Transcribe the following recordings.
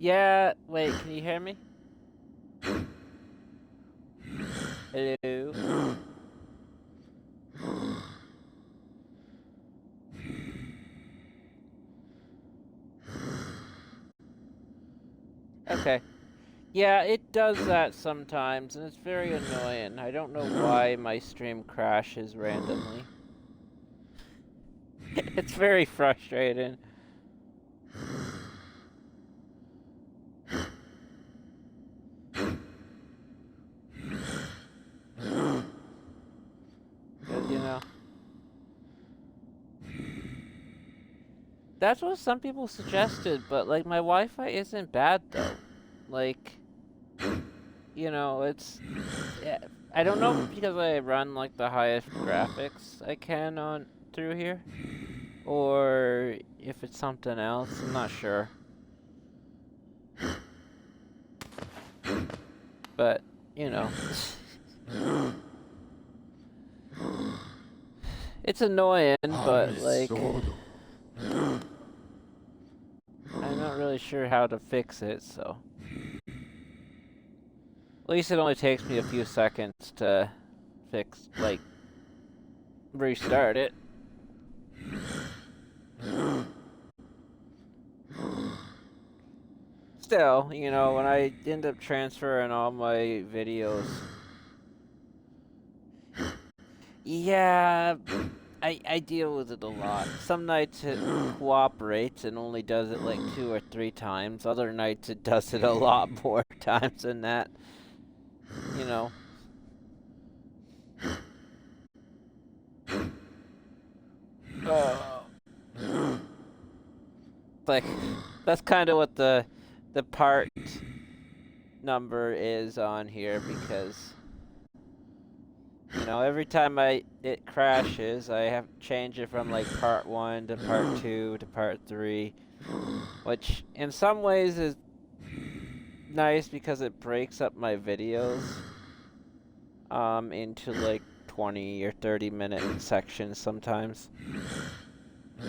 Yeah, wait, can you hear me? Hello? Okay. Yeah, it does that sometimes, and it's very annoying. I don't know why my stream crashes randomly. It's very frustrating. You know. That's what some people suggested, but, like, my Wi-Fi isn't bad, though. Like, you know, it's... Yeah, I don't know if it's because I run, like, the highest graphics I can on through here, or if it's something else. I'm not sure. But, you know. It's annoying, but, like... I'm not really sure how to fix it, so... At least it only takes me a few seconds to fix, like, restart it. Still, you know, when I end up transferring all my videos... Yeah, I deal with it a lot. Some nights it cooperates and only does it like 2 or 3 times. Other nights it does it a lot more times than that. You know. Like, that's kind of what the part number is on here, because... You know, every time it crashes, I have to change it from like part 1 to part 2 to part 3, which in some ways is nice because it breaks up my videos into like 20 or 30-minute sections sometimes.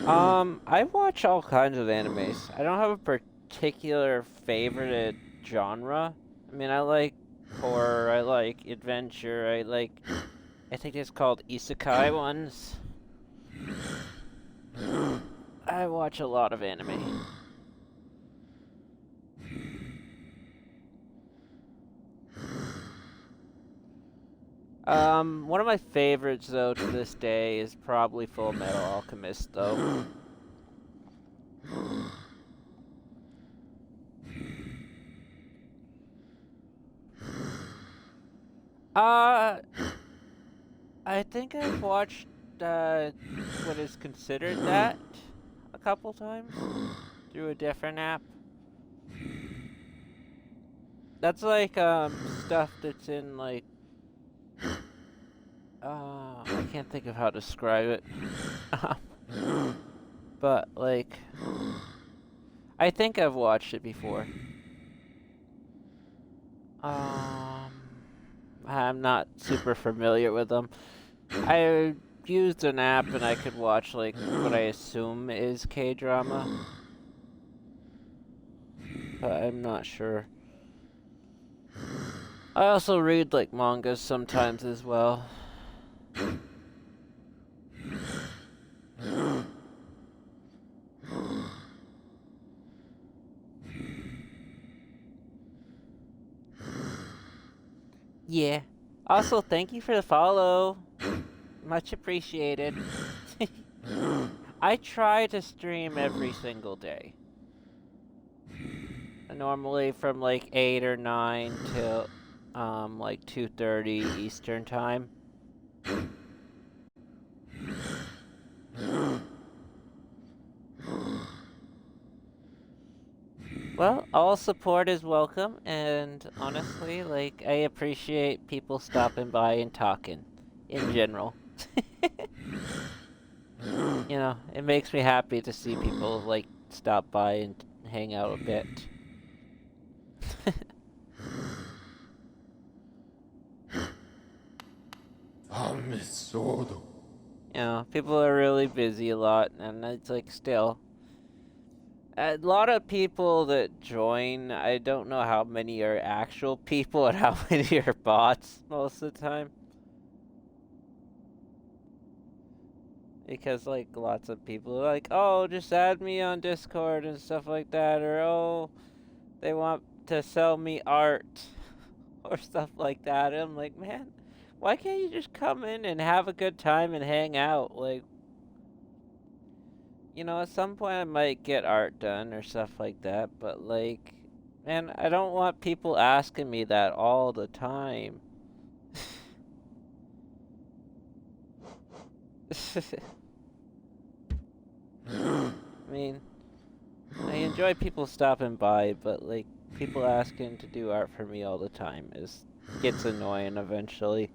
I watch all kinds of animes. I don't have a particular favorite genre. I mean, I like horror, I like adventure, I think it's called isekai ones. I watch a lot of anime. One of my favorites, though, to this day is probably Full Metal Alchemist, though. Uh, I think I've watched, what is considered that a couple times through a different app. That's like, stuff that's in, like, I can't think of how to describe it. But, like, I think I've watched it before. I'm not super familiar with them. I used an app and I could watch, like, what I assume is K-drama. But I'm not sure. I also read, like, mangas sometimes as well. Yeah. Also, thank you for the follow. Much appreciated. I try to stream every single day. Normally from like 8 or 9 till like 2:30 Eastern time. Well, all support is welcome, and honestly, like, I appreciate people stopping by and talking in general. You know, it makes me happy to see people, like, stop by and hang out a bit. You know, people are really busy a lot, and it's like, still. A lot of people that join, I don't know how many are actual people and how many are bots most of the time. Because, like, lots of people are like, oh, just add me on Discord and stuff like that, or oh, they want to sell me art or stuff like that. And I'm like, man, why can't you just come in and have a good time and hang out? Like, you know, at some point I might get art done or stuff like that, but like, man, I don't want people asking me that all the time. I mean, I enjoy people stopping by, but like, people asking to do art for me all the time gets annoying eventually.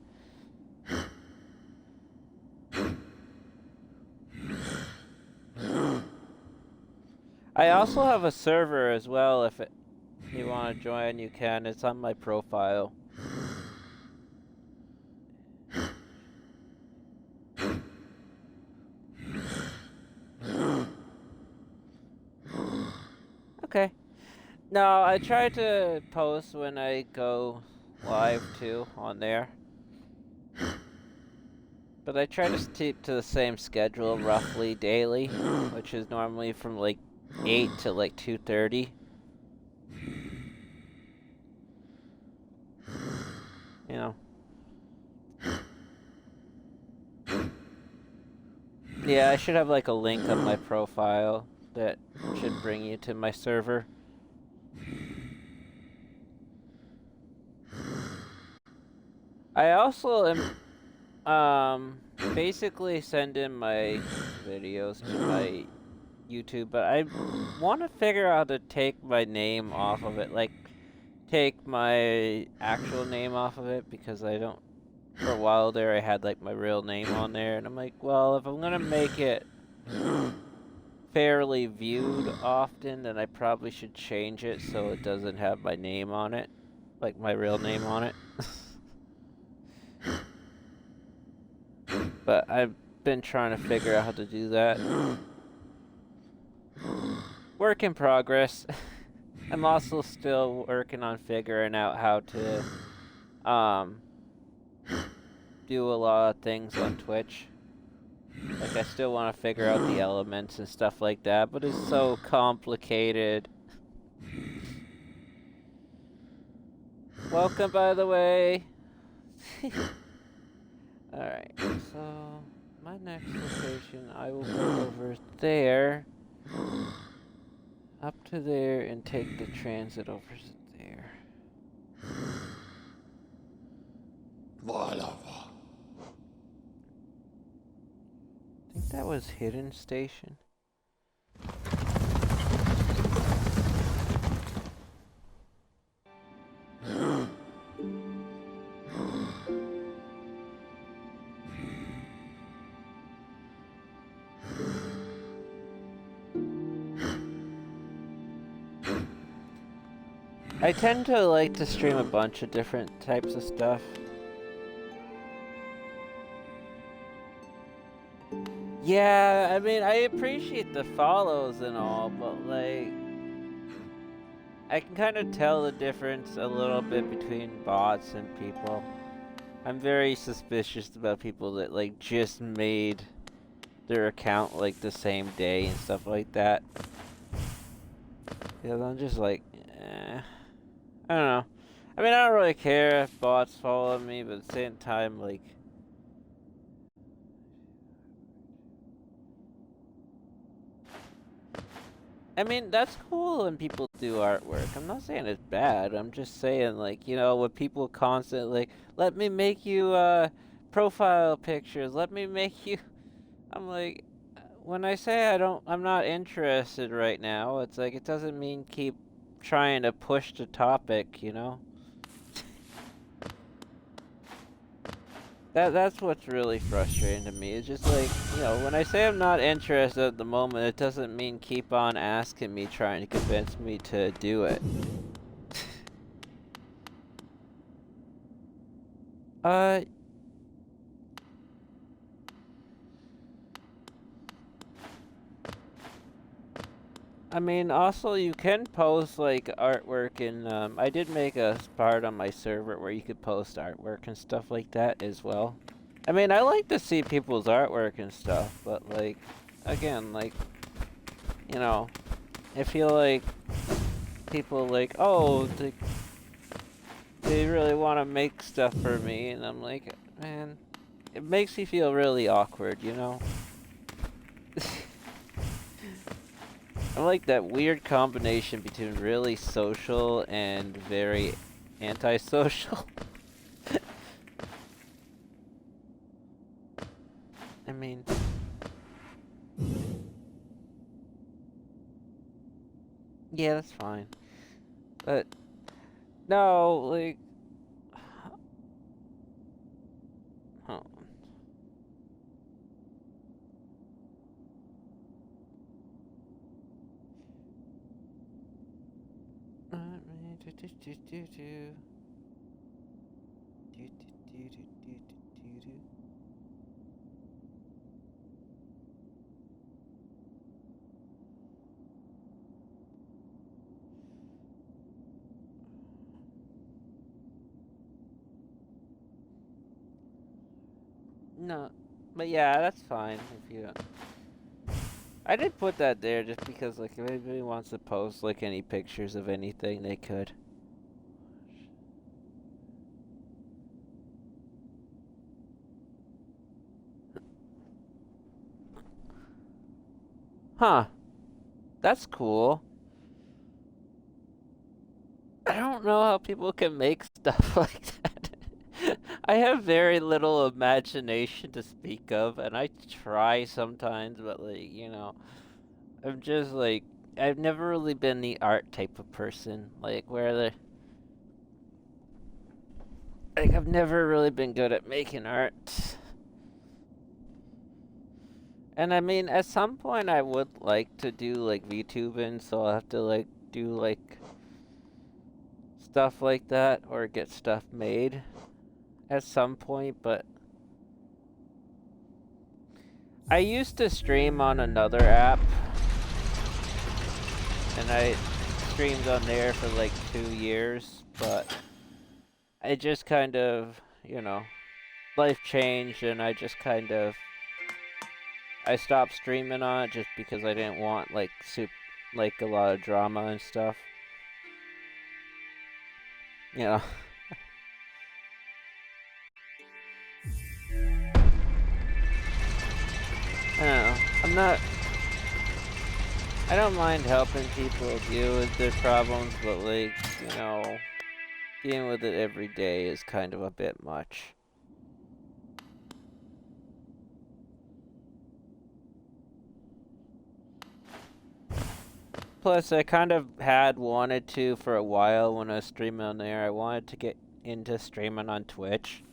I also have a server as well. If you want to join, you can. It's on my profile. Okay. No, I try to post when I go live too on there. But I try to keep to the same schedule roughly daily, which is normally from like 8 to like 2:30. You know. Yeah, I should have like a link on my profile that should bring you to my server. I also am basically sending my videos to my YouTube, but I want to figure out how to take my name off of it, like take my actual name off of it, because I don't. For a while there, I had like my real name on there, and I'm like, well, if I'm gonna make it fairly viewed often, then I probably should change it so it doesn't have my name on it, like my real name on it. But I've been trying to figure out how to do that. Work in progress. I'm also still working on figuring out how to do a lot of things on Twitch. Like, I still want to figure out the elements and stuff like that, but it's so complicated. Welcome, by the way. Alright, so my next location, I will go over there, up to there, and take the transit over to there. I think that was Hidden Station. I tend to like to stream a bunch of different types of stuff. Yeah, I mean, I appreciate the follows and all, but like, I can kind of tell the difference a little bit between bots and people. I'm very suspicious about people that like just made their account like the same day and stuff like that. Because I'm just like, I don't know. I mean, I don't really care if bots follow me, but at the same time, like, I mean, that's cool when people do artwork. I'm not saying it's bad. I'm just saying, like, you know, when people constantly, like, let me make you, profile pictures, let me make you, I'm like, when I say I'm not interested right now, it's like, it doesn't mean keep trying to push the topic, you know? That's what's really frustrating to me. It's just like, you know, when I say I'm not interested at the moment, it doesn't mean keep on asking me, trying to convince me to do it. uh, I mean, also you can post like artwork in. I did make a part on my server where you could post artwork and stuff like that as well. I mean, I like to see people's artwork and stuff, but like, again, like, you know, I feel like people like, oh, they really want to make stuff for me, and I'm like, man, it makes me feel really awkward, you know? I like that weird combination between really social and very antisocial. I mean... Yeah, that's fine. But... No, like... Huh. No, but yeah, that's fine if you... I did put that there just because, like, if anybody wants to post, like, any pictures of anything, they could. Huh. That's cool. I don't know how people can make stuff like that. I have very little imagination to speak of, and I try sometimes, but, like, you know, I'm just, like, I've never really been the art type of person, like, where the... Like, I've never really been good at making art. And I mean, at some point I would like to do, like, VTubing, so I'll have to, like, do, like, stuff like that, or get stuff made at some point, but... I used to stream on another app, and I streamed on there for, like, 2 years, but... I just kind of, you know, life changed, and I just kind of... I stopped streaming on it just because I didn't want, like, a lot of drama and stuff. You know. I don't know. I don't mind helping people deal with their problems, but, like, you know, dealing with it every day is kind of a bit much. Plus, I kind of had wanted to for a while when I was streaming on there. I wanted to get into streaming on Twitch.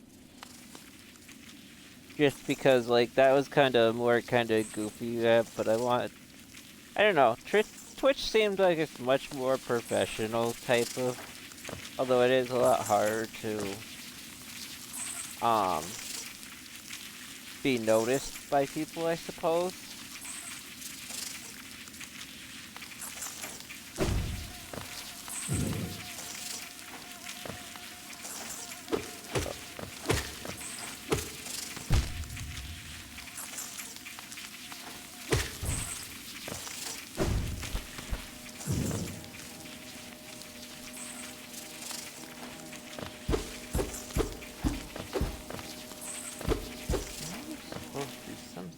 Just because, like, that was kind of more kind of goofy, but I don't know. Twitch seems like it's much more professional type of, although it is a lot harder to, be noticed by people, I suppose.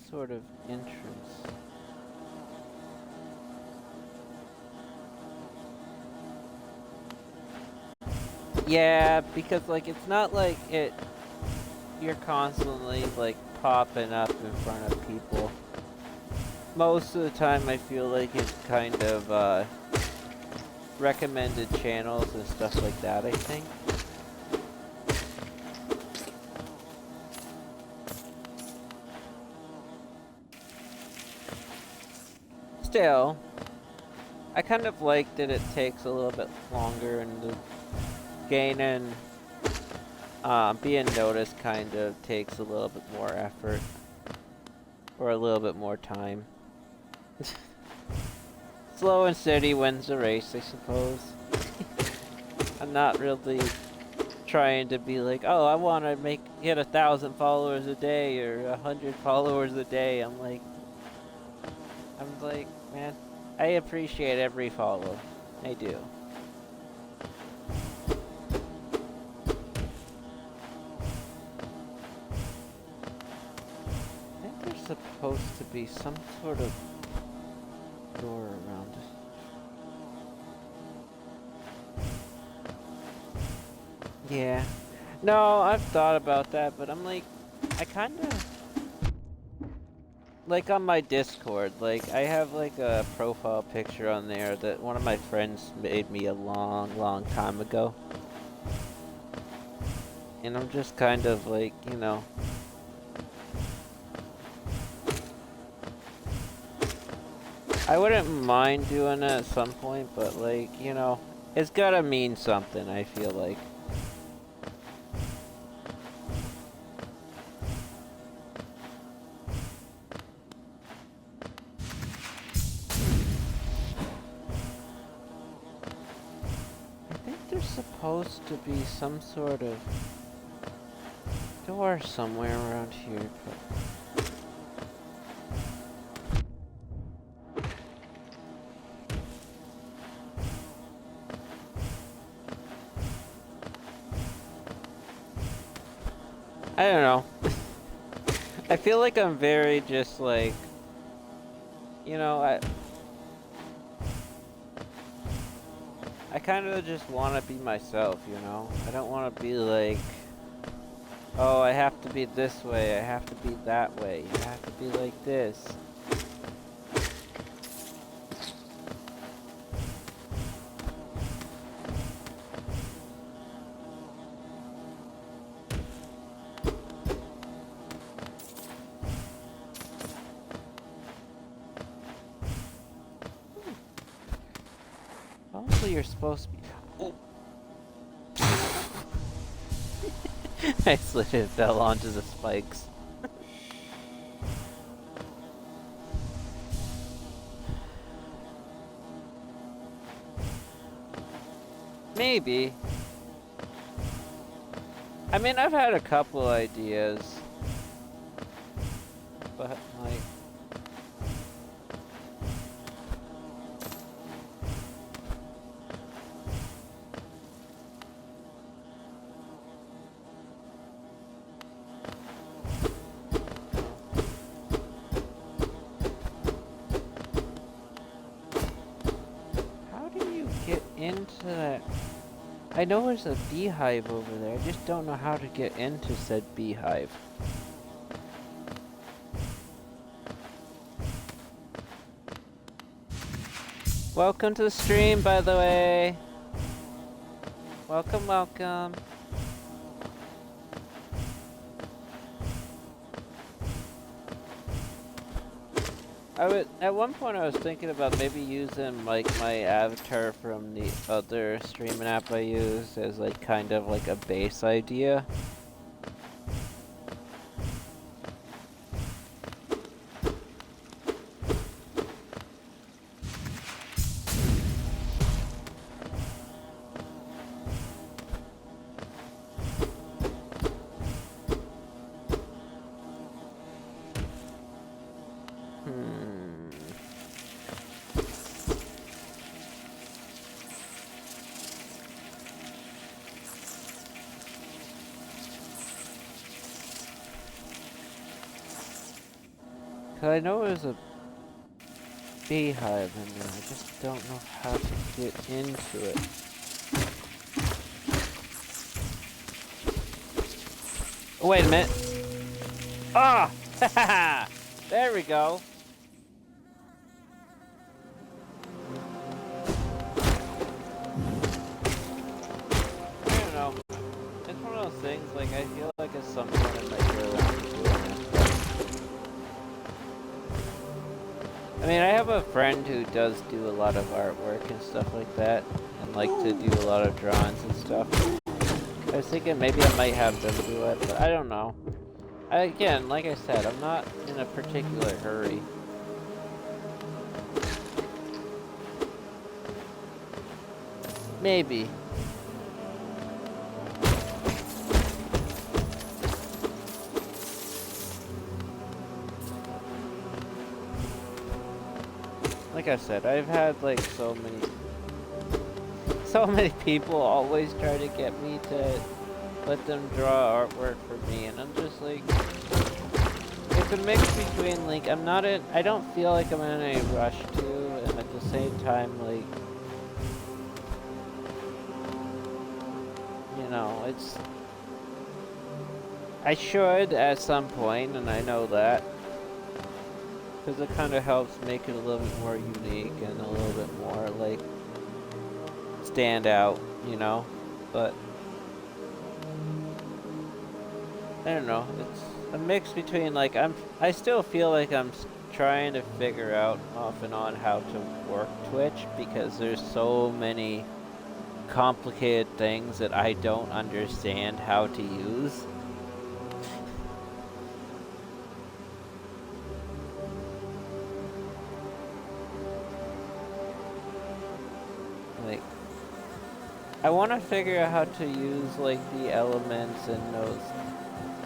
Sort of entrance. Yeah, because, like, it's not like you're constantly, like, popping up in front of people. Most of the time I feel like it's kind of, recommended channels and stuff like that, I think. Still, I kind of like that it takes a little bit longer, and the gaining, being noticed kind of takes a little bit more effort, or a little bit more time. slow and steady wins the race, I suppose. I'm not really trying to be like, oh, I want to get 1,000 followers a day or 100 followers a day. I'm like, man, I appreciate every follow. I do. I think there's supposed to be some sort of door around it. Yeah. No, I've thought about that, but I'm like, I kinda... Like on my Discord, like, I have like a profile picture on there that one of my friends made me a long time ago. And I'm just kind of like, you know... I wouldn't mind doing it at some point, but like, you know, it's gotta mean something, I feel like. I think there's supposed to be some sort of door somewhere around here, but... I don't know. I feel like I'm very just like, you know, I kind of just want to be myself, you know? I don't want to be like, oh, I have to be this way, I have to be that way, you have to be like this. Probably you're supposed to be... Oh. I slid and fell onto the spikes. Maybe. I mean, I've had a couple ideas. But, like... into that. I know there's a beehive over there. I just don't know how to get into said beehive. Welcome to the stream, by the way. Welcome, welcome. At one point I was thinking about maybe using like my avatar from the other streaming app I use as like kind of like a base idea. I know there's a beehive in there, I just don't know how to get into it. Oh, wait a minute. Ah! Oh! There we go. I don't know. It's one of those things, like, I feel like at some point I might go around to doing it. I mean, I have a friend who does do a lot of artwork and stuff like that, and like to do a lot of drawings and stuff. I was thinking maybe I might have them do it, but I don't know. Again, like I said, I'm not in a particular hurry. Maybe. Like I said, I've had like so many people always try to get me to let them draw artwork for me, and I'm just like, it's a mix between like I don't feel like I'm in a rush to, and at the same time like, you know, I should at some point, and I know that, because it kind of helps make it a little bit more unique and a little bit more like stand out, you know, but I don't know, it's a mix between like, I still feel like I'm trying to figure out off and on how to work Twitch, because there's so many complicated things that I don't understand how to use. Like, I want to figure out how to use like the elements and those.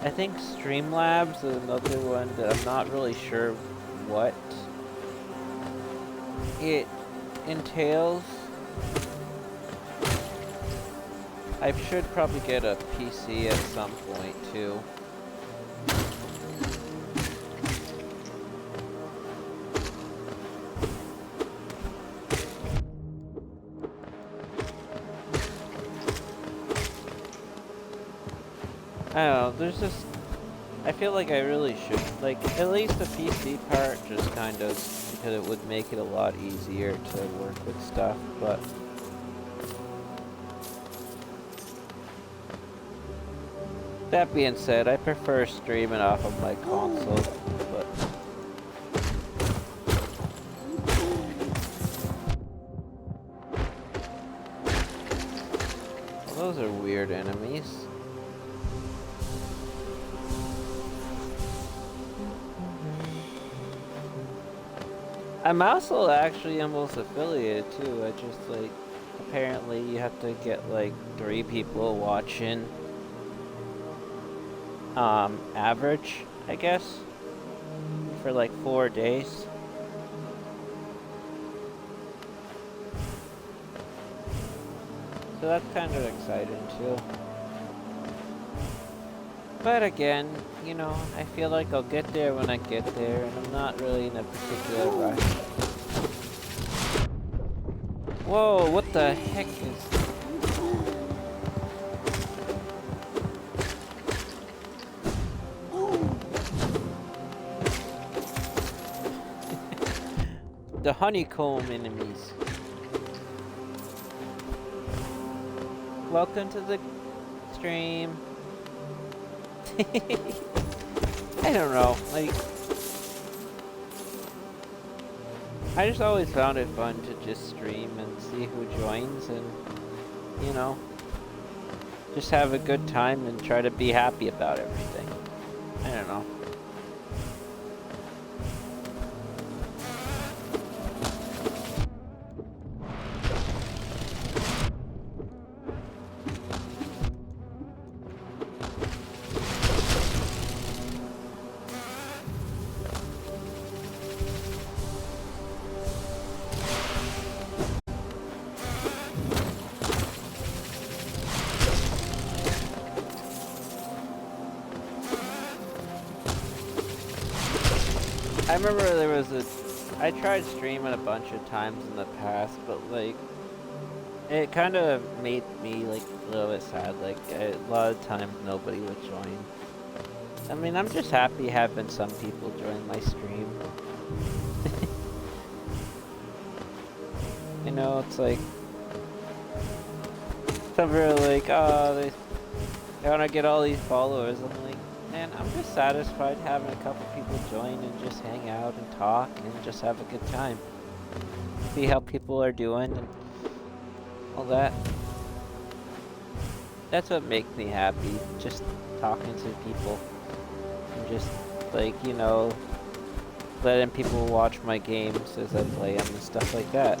I think Streamlabs is another one that I'm not really sure what it entails. I should probably get a PC at some point too. I don't know, there's just, I feel like I really should, like, at least the PC part, just kind of, because it would make it a lot easier to work with stuff, but that being said, I prefer streaming off of my console, but well, those are weird enemies. I'm also actually almost affiliated too. I just like, apparently you have to get like 3 people watching average, I guess, for like 4 days. So that's kind of exciting too. But again, you know, I feel like I'll get there when I get there, and I'm not really in a particular rush. Whoa, what the heck is... The honeycomb enemies. Welcome to the stream. I don't know, like, I just always found it fun to just stream and see who joins and, you know, just have a good time and try to be happy about everything. I don't know. I remember there was I tried streaming a bunch of times in the past, but like, it kind of made me like a little bit sad, like a lot of times nobody would join. I mean, I'm just happy having some people join my stream. You know, it's like, some people are like, oh, they want to get all these followers. I'm like, man, I'm just satisfied having a couple people join and just hang out and talk and just have a good time. See how people are doing and all that. That's what makes me happy, just talking to people. And just, like, you know, letting people watch my games as I play them and stuff like that.